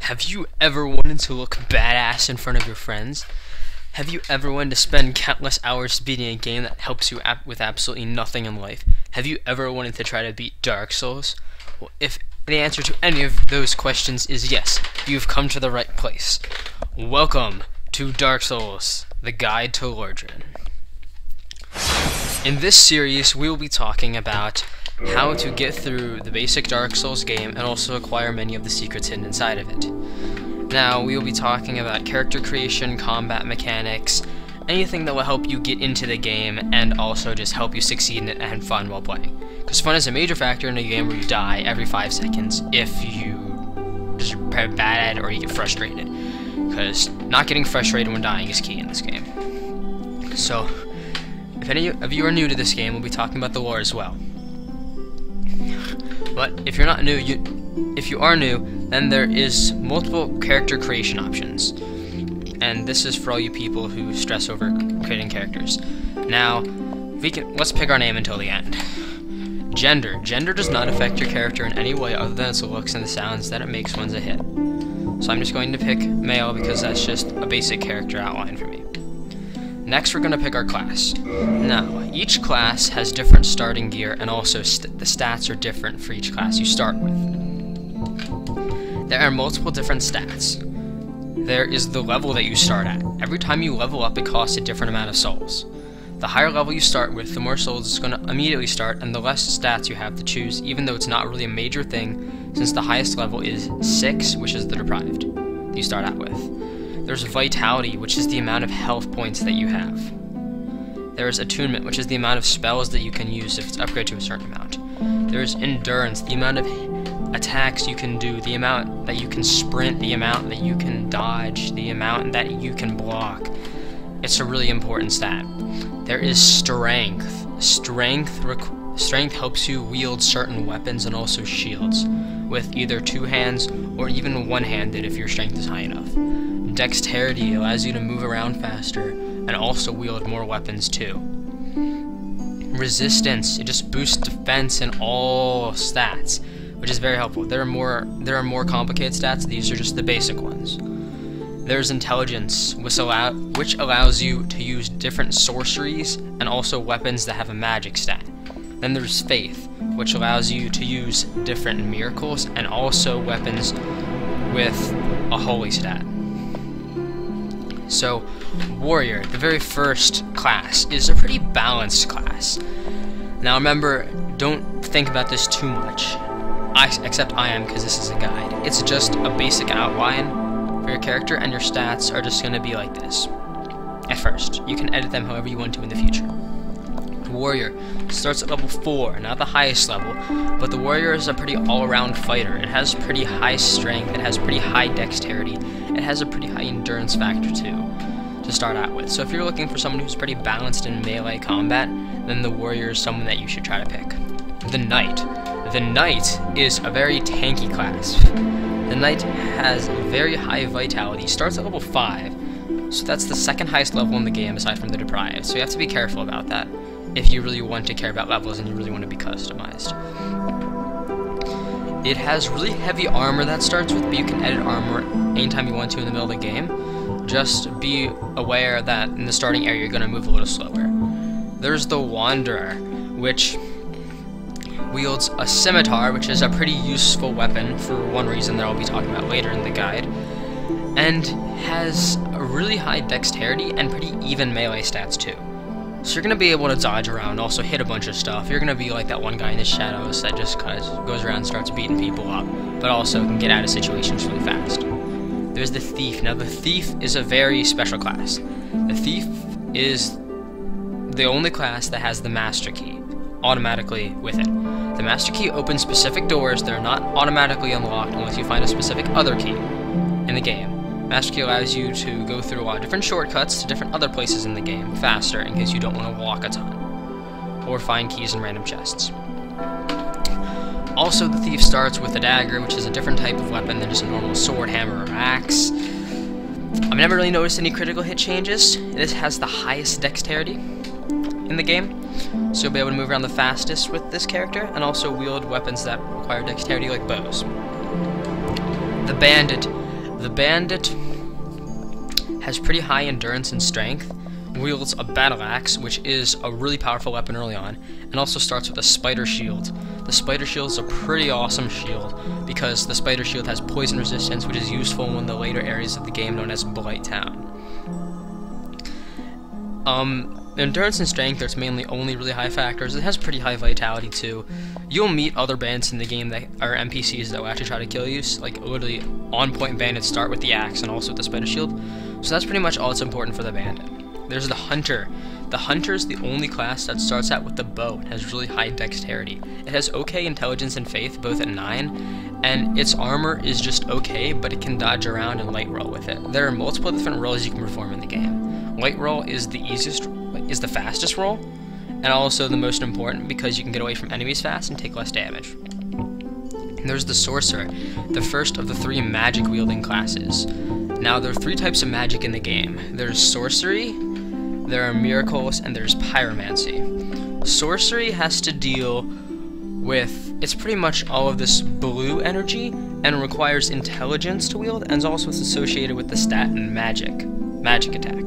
Have you ever wanted to look badass in front of your friends? Have you ever wanted to spend countless hours beating a game that helps you with absolutely nothing in life? Have you ever wanted to try to beat Dark Souls? Well, if the answer to any of those questions is yes, you've come to the right place. Welcome to Dark Souls, the guide to LORDRAN. In this series, we will be talking about how to get through the basic Dark Souls game and also acquire many of the secrets hidden inside of it. Now, we will be talking about character creation, combat mechanics, anything that will help you get into the game and also just help you succeed in it and have fun while playing. Because fun is a major factor in a game where you die every 5 seconds if you just are bad at it or you get frustrated. Because not getting frustrated when dying is key in this game. So, if any of you are new to this game, we'll be talking about the lore as well. But if you're not new, if you are new, then there is multiple character creation options. And this is for all you people who stress over creating characters. Now, let's pick our name until the end. Gender. Gender does not affect your character in any way other than its looks and the sounds that it makes once a hit. So I'm just going to pick male because that's just a basic character outline for me. Next, we're going to pick our class. Now, each class has different starting gear, and also the stats are different for each class you start with. There are multiple different stats. There is the level that you start at. Every time you level up, it costs a different amount of souls. The higher level you start with, the more souls it's going to immediately start, and the less stats you have to choose, even though it's not really a major thing, since the highest level is 6, which is the deprived you start out with. There's Vitality, which is the amount of health points that you have. There's Attunement, which is the amount of spells that you can use if it's upgraded to a certain amount. There's Endurance, the amount of attacks you can do, the amount that you can sprint, the amount that you can dodge, the amount that you can block. It's a really important stat. There is Strength. Strength helps you wield certain weapons and also shields, with either 2 hands or even one-handed if your strength is high enough. Dexterity allows you to move around faster and also wield more weapons too. Resistance, it just boosts defense and all stats, which is very helpful. There are more complicated stats. These are just the basic ones. There's Intelligence, which allows you to use different sorceries and also weapons that have a magic stat. Then there's Faith, which allows you to use different miracles and also weapons with a holy stat. So, Warrior, the very first class, is a pretty balanced class. Now remember, don't think about this too much. Except I am, because this is a guide. It's just a basic outline for your character, and your stats are just going to be like this. At first, you can edit them however you want to in the future. Warrior starts at level 4, not the highest level, but the Warrior is a pretty all-around fighter. It has pretty high strength, it has pretty high dexterity, it has a pretty high endurance factor too, to start out with. So if you're looking for someone who's pretty balanced in melee combat, then the Warrior is someone that you should try to pick. The Knight. The Knight is a very tanky class. The Knight has very high vitality, starts at level 5, so that's the second highest level in the game aside from the deprived, so you have to be careful about that if you really want to care about levels and you really want to be customized. It has really heavy armor that starts with, but you can edit armor anytime you want to in the middle of the game. Just be aware that in the starting area you're going to move a little slower. There's the Wanderer, which wields a scimitar, which is a pretty useful weapon for one reason that I'll be talking about later in the guide, and has a really high dexterity and pretty even melee stats too. So you're going to be able to dodge around, also hit a bunch of stuff. You're going to be like that one guy in the shadows that just goes around and starts beating people up, but also can get out of situations really fast. There's the Thief. Now the Thief is a very special class. The Thief is the only class that has the Master Key automatically with it. The Master Key opens specific doors that are not automatically unlocked unless you find a specific other key in the game. Master Key allows you to go through a lot of different shortcuts to different other places in the game faster in case you don't want to walk a ton, or find keys in random chests. Also, the Thief starts with a dagger, which is a different type of weapon than just a normal sword, hammer, or axe. I've never really noticed any critical hit changes. This has the highest dexterity in the game, so you'll be able to move around the fastest with this character, and also wield weapons that require dexterity like bows. The Bandit The bandit has pretty high endurance and strength, wields a battle axe, which is a really powerful weapon early on, and also starts with a spider shield. The spider shield is a pretty awesome shield because the spider shield has poison resistance, which is useful in one of the later areas of the game known as Blight Town. Endurance and strength are its mainly only really high factors. It has pretty high vitality too. You'll meet other bandits in the game that are NPCs that will actually try to kill you, like literally on-point bandits start with the axe and also with the spider shield. So that's pretty much all that's important for the bandit. There's the hunter. The hunter is the only class that starts out with the bow and has really high dexterity. It has okay intelligence and faith, both at 9, and its armor is just okay, but it can dodge around and light roll with it. There are multiple different rolls you can perform in the game. Light roll is the fastest roll, and also the most important because you can get away from enemies fast and take less damage. There's the sorcerer, the first of the 3 magic wielding classes. Now there are 3 types of magic in the game. There's sorcery, there are miracles, and there's pyromancy. Sorcery has to deal with, it's pretty much all of this blue energy and requires intelligence to wield, and is also associated with the stat and magic attack.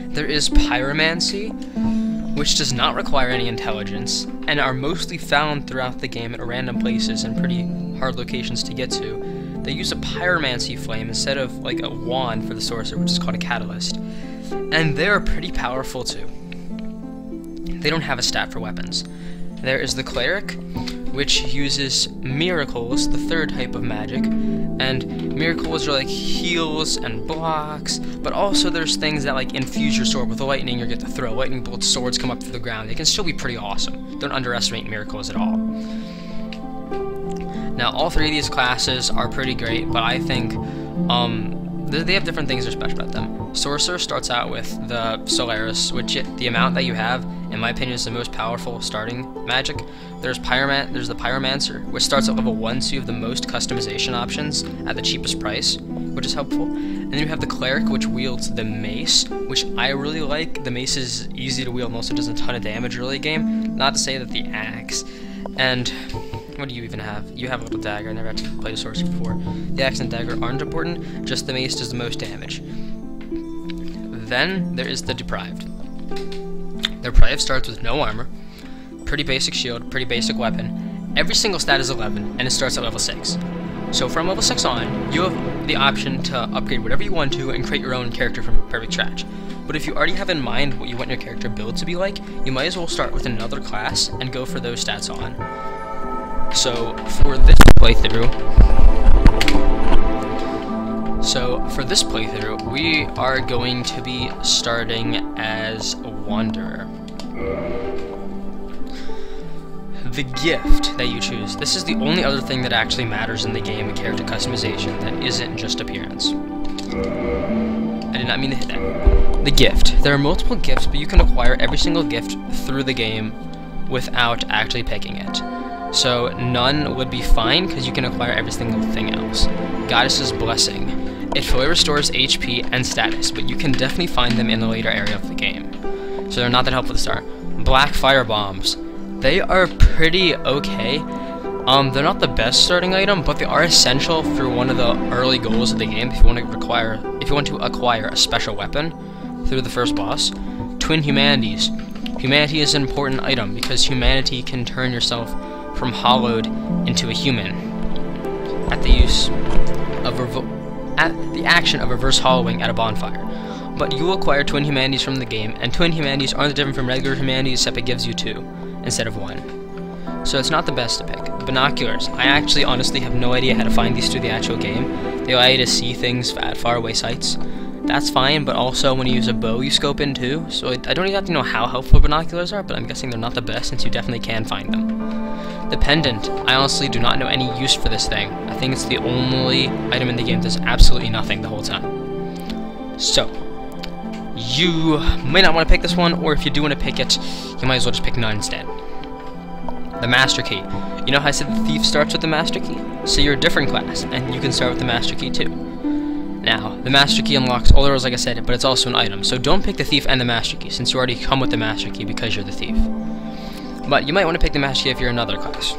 There is pyromancy, which does not require any intelligence, and are mostly found throughout the game at random places and pretty hard locations to get to. They use a pyromancy flame instead of like a wand for the sorcerer, which is called a catalyst. And they're pretty powerful too. They don't have a stat for weapons. There is the cleric, which uses miracles, the 3rd type of magic, and miracles are like heals and blocks, but also there's things that like infuse your sword with lightning. You get to throw lightning bolts, swords come up through the ground. They can still be pretty awesome. Don't underestimate miracles at all. Now all 3 of these classes are pretty great, but I think they have different things that are special about them. Sorcerer starts out with the Solaris, which the amount that you have, in my opinion, is the most powerful starting magic. There's the Pyromancer, which starts at level 1, so you have the most customization options at the cheapest price, which is helpful. And then you have the Cleric, which wields the Mace, which I really like. The Mace is easy to wield and also does a ton of damage early game. Not to say that the Axe and... what do you even have? You have a little dagger. I never had to play a sorcerer before. The axe and dagger aren't important, just the mace does the most damage. Then there is the deprived. The deprived starts with no armor, pretty basic shield, pretty basic weapon. Every single stat is 11, and it starts at level 6. So from level 6 on, you have the option to upgrade whatever you want to and create your own character from perfect scratch. But if you already have in mind what you want your character build to be like, you might as well start with another class and go for those stats on. So for this playthrough, we are going to be starting as Wanderer. The gift that you choose. This is the only other thing that actually matters in the game of character customization that isn't just appearance. I did not mean to hit that. The gift. There are multiple gifts, but you can acquire every single gift through the game without actually picking it. So none would be fine because you can acquire every single thing else. Goddess's Blessing. It fully restores HP and status, but you can definitely find them in the later area of the game. So they're not that helpful to start. Black Fire Bombs. They are pretty okay. They're not the best starting item, but they are essential for one of the early goals of the game if you want to acquire a special weapon through the first boss. Twin Humanities. Humanity is an important item because humanity can turn yourself from hollowed into a human at the action of reverse hollowing at a bonfire. But you will acquire Twin Humanities from the game, and Twin Humanities aren't different from regular Humanities except it gives you 2 instead of 1. So it's not the best to pick. Binoculars. I actually honestly have no idea how to find these through the actual game. They allow you to see things at faraway sights. That's fine, but also when you use a bow you scope in too, so I don't exactly know how helpful binoculars are, but I'm guessing they're not the best since you definitely can find them. The pendant. I honestly do not know any use for this thing. I think it's the only item in the game that does absolutely nothing the whole time. So, you may not want to pick this one, or if you do want to pick it, you might as well just pick none instead. The Master Key. You know how I said the Thief starts with the Master Key? So you're a different class, and you can start with the Master Key too. Now, the Master Key unlocks all the roles like I said, but it's also an item, so don't pick the Thief and the Master Key, since you already come with the Master Key because you're the Thief. But you might want to pick the Master Key if you're another class.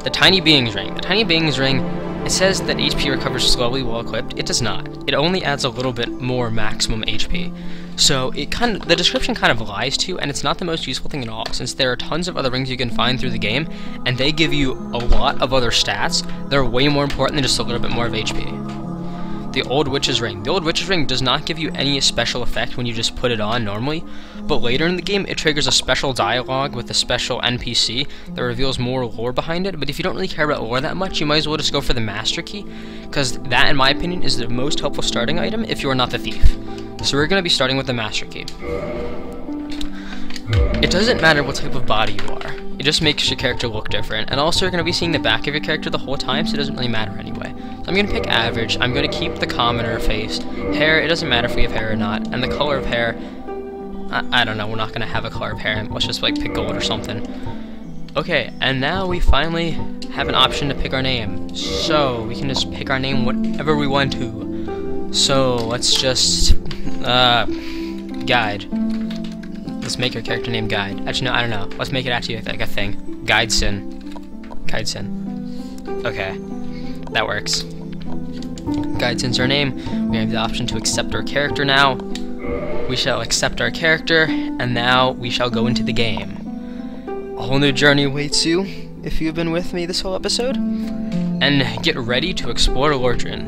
The Tiny Being's Ring. The Tiny Being's Ring It says that HP recovers slowly while equipped. It does not. It only adds a little bit more maximum HP. So the description kind of lies to you, and it's not the most useful thing at all, since there are tons of other rings you can find through the game, and they give you a lot of other stats. They're way more important than just a little bit more of HP. The Old Witch's Ring. The Old Witch's Ring does not give you any special effect when you just put it on normally, but later in the game it triggers a special dialogue with a special NPC that reveals more lore behind it. But if you don't really care about lore that much, you might as well just go for the Master Key, because that, in my opinion, is the most helpful starting item if you are not the thief. So we're going to be starting with the Master Key. It doesn't matter what type of body you are, it just makes your character look different, and also you're going to be seeing the back of your character the whole time, so it doesn't really matter anyway. So I'm going to pick average. I'm going to keep the commoner face. Hair, it doesn't matter if we have hair or not, and the color of hair, I don't know, we're not going to have a color of hair, let's just like pick gold or something. Okay, and now we finally have an option to pick our name, so we can just pick our name whatever we want to. So let's just, Guide. Let's make our character name Guide. Actually, no, I don't know. Let's make it actually like a thing. Guideson. Guideson. Okay. That works. Guideson's our name. We have the option to accept our character now. We shall accept our character, and now we shall go into the game. A whole new journey awaits you, if you've been with me this whole episode. And get ready to explore LORDRAN.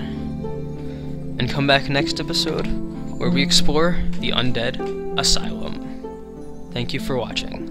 And come back next episode, where we explore the Undead Asylum. Thank you for watching.